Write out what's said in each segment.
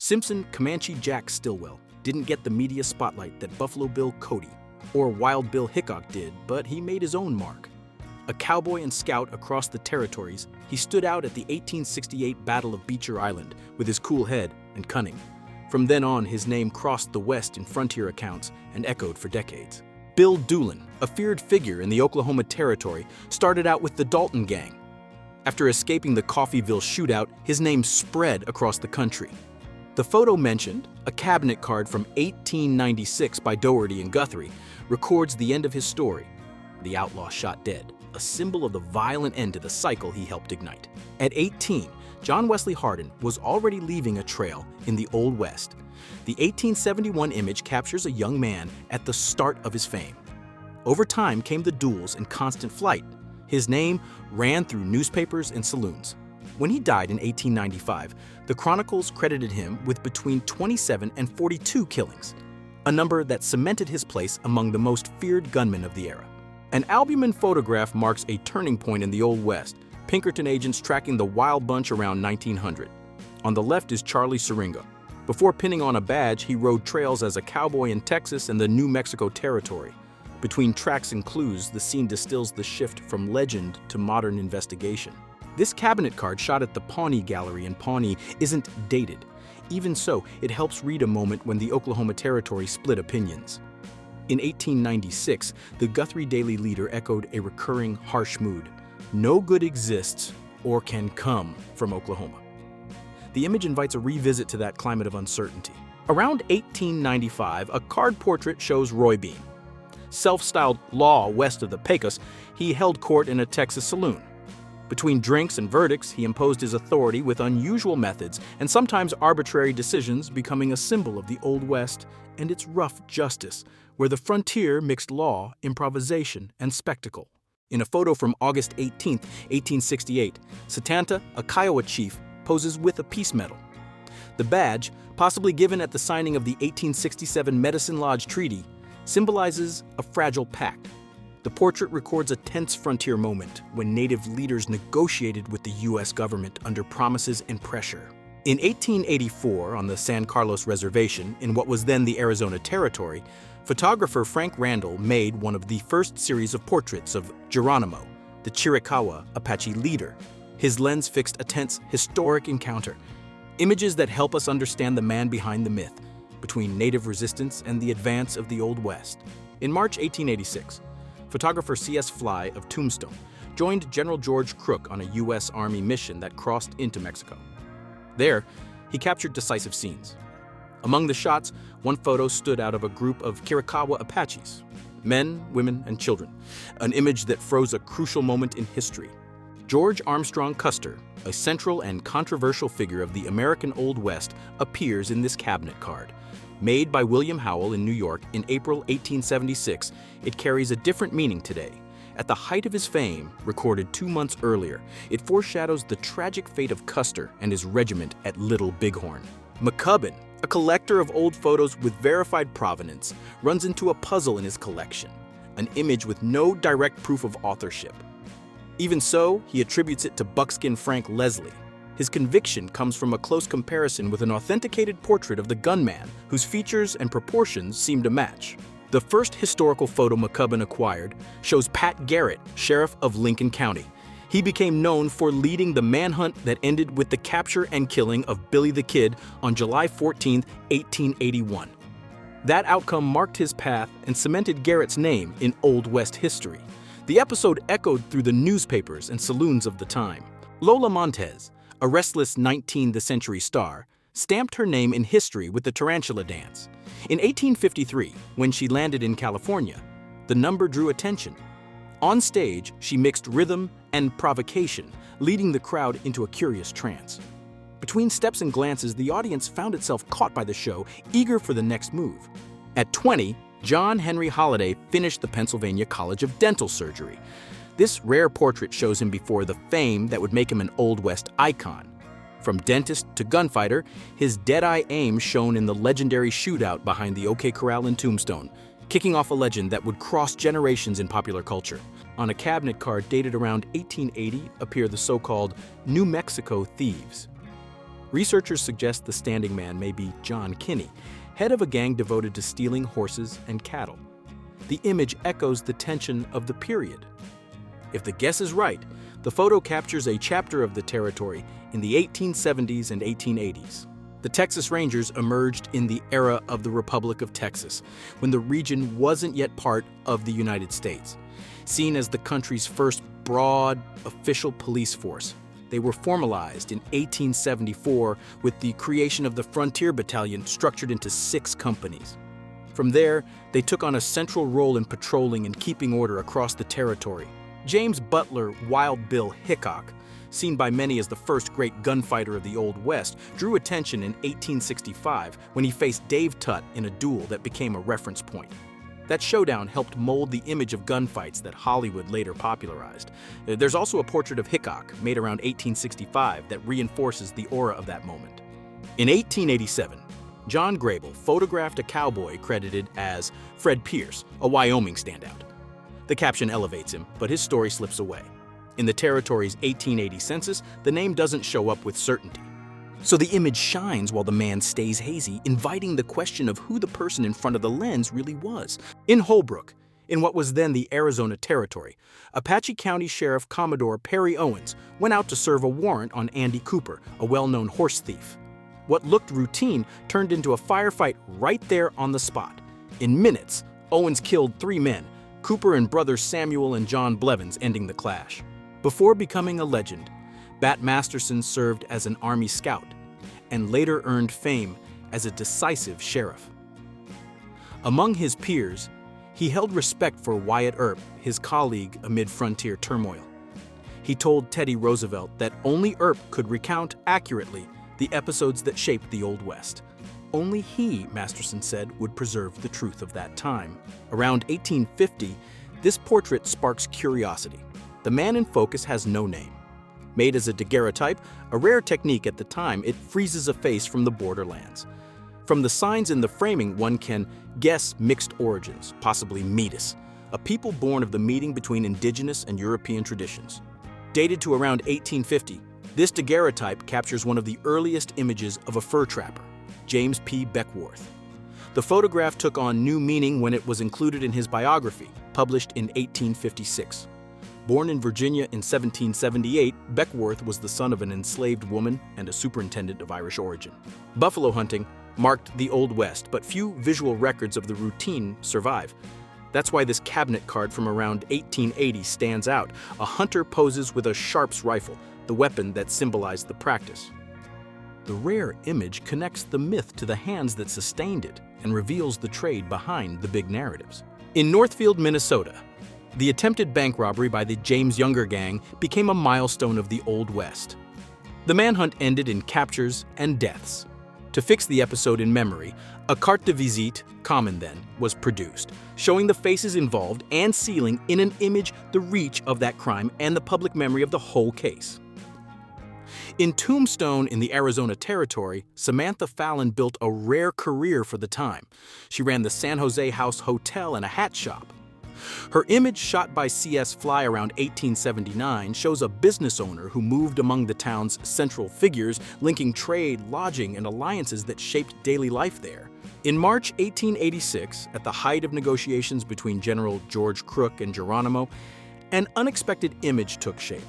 Simpson Comanche Jack Stilwell didn't get the media spotlight that Buffalo Bill Cody or Wild Bill Hickok did, but he made his own mark. A cowboy and scout across the territories, he stood out at the 1868 Battle of Beecher Island with his cool head and cunning. From then on, his name crossed the West in frontier accounts and echoed for decades. Bill Doolin, a feared figure in the Oklahoma Territory, started out with the Dalton Gang. After escaping the Coffeyville shootout, his name spread across the country. The photo mentioned, a cabinet card from 1896 by Doherty and Guthrie, records the end of his story, the outlaw shot dead, a symbol of the violent end to the cycle he helped ignite. At 18, John Wesley Hardin was already leaving a trail in the Old West. The 1871 image captures a young man at the start of his fame. Over time came the duels and constant flight. His name ran through newspapers and saloons. When he died in 1895, the chronicles credited him with between 27 and 42 killings, a number that cemented his place among the most feared gunmen of the era. An albumin photograph marks a turning point in the Old West, Pinkerton agents tracking the Wild Bunch around 1900. On the left is Charlie Syringa. Before pinning on a badge, he rode trails as a cowboy in Texas and the New Mexico Territory. Between tracks and clues, the scene distills the shift from legend to modern investigation. This cabinet card shot at the Pawnee Gallery in Pawnee isn't dated. Even so, it helps read a moment when the Oklahoma Territory split opinions. In 1896, the Guthrie Daily Leader echoed a recurring harsh mood. No good exists or can come from Oklahoma. The image invites a revisit to that climate of uncertainty. Around 1895, a card portrait shows Roy Bean. Self-styled law west of the Pecos, he held court in a Texas saloon. Between drinks and verdicts, he imposed his authority with unusual methods and sometimes arbitrary decisions, becoming a symbol of the Old West and its rough justice, where the frontier mixed law, improvisation, and spectacle. In a photo from August 18, 1868, Satanta, a Kiowa chief, poses with a peace medal. The badge, possibly given at the signing of the 1867 Medicine Lodge Treaty, symbolizes a fragile pact. The portrait records a tense frontier moment when native leaders negotiated with the U.S. government under promises and pressure. In 1884, on the San Carlos Reservation, in what was then the Arizona Territory, photographer Frank Randall made one of the first series of portraits of Geronimo, the Chiricahua Apache leader. His lens fixed a tense, historic encounter, images that help us understand the man behind the myth, between native resistance and the advance of the Old West. In March 1886, photographer C.S. Fly of Tombstone joined General George Crook on a U.S. Army mission that crossed into Mexico. There, he captured decisive scenes. Among the shots, one photo stood out of a group of Chiricahua Apaches, men, women, and children, an image that froze a crucial moment in history. George Armstrong Custer, a central and controversial figure of the American Old West, appears in this cabinet card. Made by William Howell in New York in April 1876, it carries a different meaning today. At the height of his fame, recorded 2 months earlier, it foreshadows the tragic fate of Custer and his regiment at Little Bighorn. McCubbin, a collector of old photos with verified provenance, runs into a puzzle in his collection, an image with no direct proof of authorship. Even so, he attributes it to Buckskin Frank Leslie. His conviction comes from a close comparison with an authenticated portrait of the gunman, whose features and proportions seem to match. The first historical photo McCubbin acquired shows Pat Garrett, sheriff of Lincoln County. He became known for leading the manhunt that ended with the capture and killing of Billy the Kid on July 14, 1881. That outcome marked his path and cemented Garrett's name in Old West history. The episode echoed through the newspapers and saloons of the time. Lola Montez, a restless 19th century star, stamped her name in history with the tarantula dance. In 1853, when she landed in California, the number drew attention. On stage, she mixed rhythm and provocation, leading the crowd into a curious trance. Between steps and glances, the audience found itself caught by the show, eager for the next move. At 20, John Henry Holliday finished the Pennsylvania College of Dental Surgery. This rare portrait shows him before the fame that would make him an Old West icon. From dentist to gunfighter, his dead-eye aim shone in the legendary shootout behind the OK Corral in Tombstone, kicking off a legend that would cross generations in popular culture. On a cabinet card dated around 1880 appear the so-called New Mexico thieves. Researchers suggest the standing man may be John Kinney, head of a gang devoted to stealing horses and cattle. The image echoes the tension of the period. If the guess is right, the photo captures a chapter of the territory in the 1870s and 1880s. The Texas Rangers emerged in the era of the Republic of Texas, when the region wasn't yet part of the United States. Seen as the country's first broad, official police force, they were formalized in 1874 with the creation of the Frontier Battalion, structured into 6 companies. From there, they took on a central role in patrolling and keeping order across the territory. James Butler Wild Bill Hickok, seen by many as the first great gunfighter of the Old West, drew attention in 1865 when he faced Dave Tutt in a duel that became a reference point. That showdown helped mold the image of gunfights that Hollywood later popularized. There's also a portrait of Hickok, made around 1865, that reinforces the aura of that moment. In 1887, John Grable photographed a cowboy credited as Fred Pierce, a Wyoming standout. The caption elevates him, but his story slips away. In the territory's 1880 census, the name doesn't show up with certainty. So the image shines while the man stays hazy, inviting the question of who the person in front of the lens really was. In Holbrook, in what was then the Arizona Territory, Apache County Sheriff Commodore Perry Owens went out to serve a warrant on Andy Cooper, a well-known horse thief. What looked routine turned into a firefight right there on the spot. In minutes, Owens killed 3 men, Cooper and brothers Samuel and John Blevins ending the clash. Before becoming a legend, Bat Masterson served as an Army scout and later earned fame as a decisive sheriff. Among his peers, he held respect for Wyatt Earp, his colleague amid frontier turmoil. He told Teddy Roosevelt that only Earp could recount accurately the episodes that shaped the Old West. Only he, Masterson said, would preserve the truth of that time. Around 1850, this portrait sparks curiosity. The man in focus has no name. Made as a daguerreotype, a rare technique at the time, it freezes a face from the borderlands. From the signs in the framing, one can guess mixed origins, possibly Metis, a people born of the meeting between indigenous and European traditions. Dated to around 1850, this daguerreotype captures one of the earliest images of a fur trapper, James P. Beckwourth. The photograph took on new meaning when it was included in his biography, published in 1856. Born in Virginia in 1778, Beckwourth was the son of an enslaved woman and a superintendent of Irish origin. Buffalo hunting marked the Old West, but few visual records of the routine survive. That's why this cabinet card from around 1880 stands out. A hunter poses with a Sharps rifle, the weapon that symbolized the practice. The rare image connects the myth to the hands that sustained it and reveals the trade behind the big narratives. In Northfield, Minnesota, the attempted bank robbery by the James Younger gang became a milestone of the Old West. The manhunt ended in captures and deaths. To fix the episode in memory, a carte de visite, common then, was produced, showing the faces involved and sealing in an image the reach of that crime and the public memory of the whole case. In Tombstone in the Arizona Territory, Samantha Fallon built a rare career for the time. She ran the San Jose House Hotel and a hat shop. Her image, shot by C.S. Fly around 1879, shows a business owner who moved among the town's central figures, linking trade, lodging, and alliances that shaped daily life there. In March 1886, at the height of negotiations between General George Crook and Geronimo, an unexpected image took shape.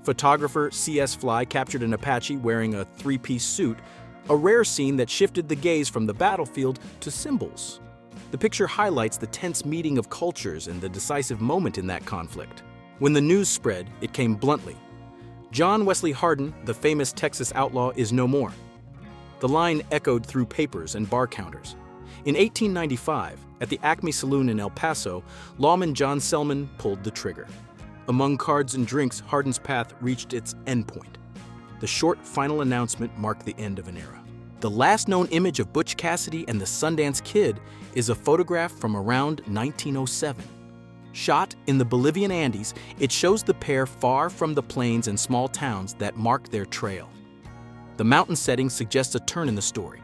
Photographer C.S. Fly captured an Apache wearing a 3-piece suit, a rare scene that shifted the gaze from the battlefield to symbols. The picture highlights the tense meeting of cultures and the decisive moment in that conflict. When the news spread, it came bluntly. John Wesley Hardin, the famous Texas outlaw, is no more. The line echoed through papers and bar counters. In 1895, at the Acme Saloon in El Paso, lawman John Selman pulled the trigger. Among cards and drinks, Hardin's path reached its endpoint. The short final announcement marked the end of an era. The last known image of Butch Cassidy and the Sundance Kid is a photograph from around 1907. Shot in the Bolivian Andes, it shows the pair far from the plains and small towns that mark their trail. The mountain setting suggests a turn in the story.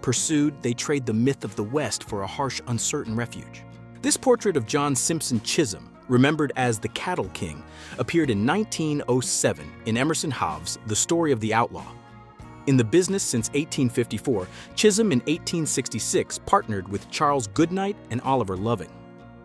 Pursued, they trade the myth of the West for a harsh, uncertain refuge. This portrait of John Simpson Chisholm, remembered as the Cattle King, appeared in 1907 in Emerson Howe's The Story of the Outlaw. In the business since 1854, Chisholm in 1866 partnered with Charles Goodnight and Oliver Loving.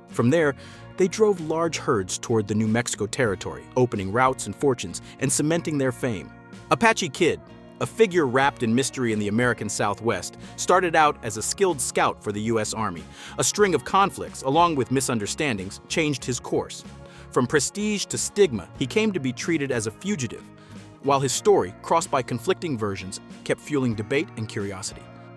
From there, they drove large herds toward the New Mexico Territory, opening routes and fortunes and cementing their fame. Apache Kid, a figure wrapped in mystery in the American Southwest, started out as a skilled scout for the U.S. Army. A string of conflicts, along with misunderstandings, changed his course. From prestige to stigma, he came to be treated as a fugitive, while his story, crossed by conflicting versions, kept fueling debate and curiosity.